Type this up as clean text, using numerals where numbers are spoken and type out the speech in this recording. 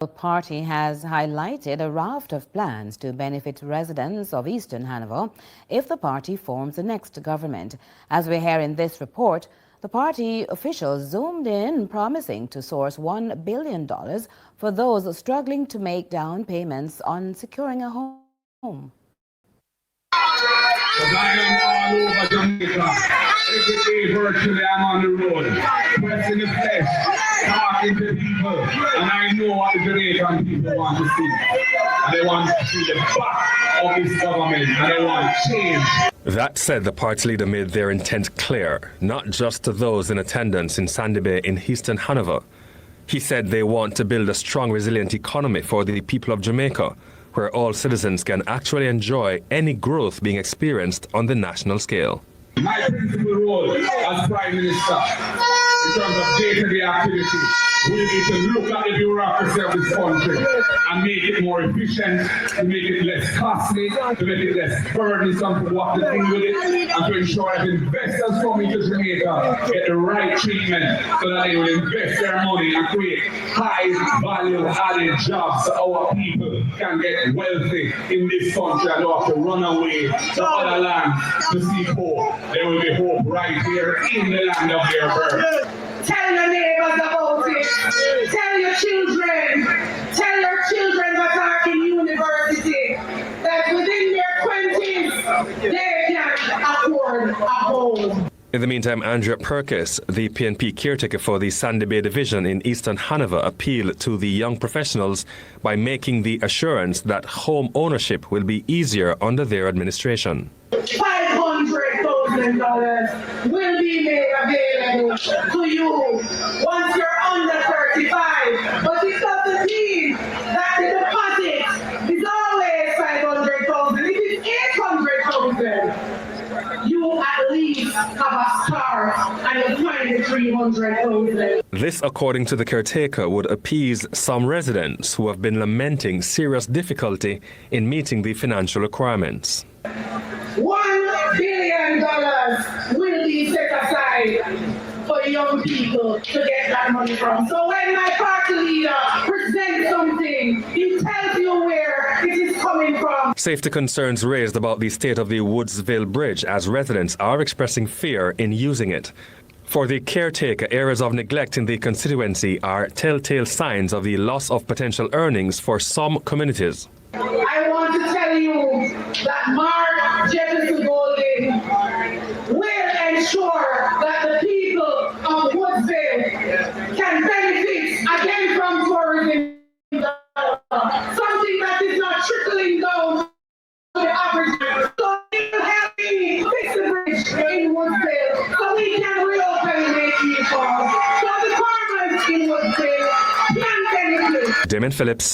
The party has highlighted a raft of plans to benefit residents of Eastern Hanover if the party forms the next government. As we hear in this report, the party officials zoomed in, promising to source $1 billion for those struggling to make down payments on securing a home. Because I am all over Jamaica. Every day virtually I'm on the road, pressing the flesh, talking to people, and I know what the Jamaican people want to see. And they want to see the back of this government, and they want change. That said, the party leader made their intent clear, not just to those in attendance in Sandy Bay in Eastern Hanover. He said they want to build a strong, resilient economy for the people of Jamaica, where all citizens can actually enjoy any growth being experienced on the national scale. My principal role as Prime Minister in terms of day-to-day activity will be to look at the bureaucracy of this country and make it more efficient, to make it less costly, to make it less burdensome for what to do with it, and to ensure that investors coming to Jamaica get the right treatment so that they will invest their money and create high-value added jobs so our people can get wealthy in this country and don't have to run away to other lands to seek hope. There will be hope right here in the land of their birth. Tell your neighbors about it. Tell your children that are in university that within their 20s they can afford a home. In the meantime, Andrea Perkis, the PNP caretaker for the Sandy Bay division in Eastern Hanover, appealed to the young professionals by making the assurance that home ownership will be easier under their administration. $500,000 will be made available to you once you're under 35. But it doesn't mean that the deposit is always $500,000. If it's $800,000, you at least have a start and you'll find the $300,000. This, according to the caretaker, would appease some residents who have been lamenting serious difficulty in meeting the financial requirements. $1 billion will be set aside for young people to get that money from. So when my party leader presents something, he tells you where it is coming from. Safety concerns raised about the state of the Woodsville Bridge as residents are expressing fear in using it. For the caretaker, areas of neglect in the constituency are telltale signs of the loss of potential earnings for some communities. I want to tell you that Mark Jefferson Golden will ensure that the people of Woodsville can benefit again from tourism. Something that is not trickling down to the average. So it will help me fix the bridge in Woodsville so we can reopen the people. So the farmers in Woodsville can benefit. Damon Phillips,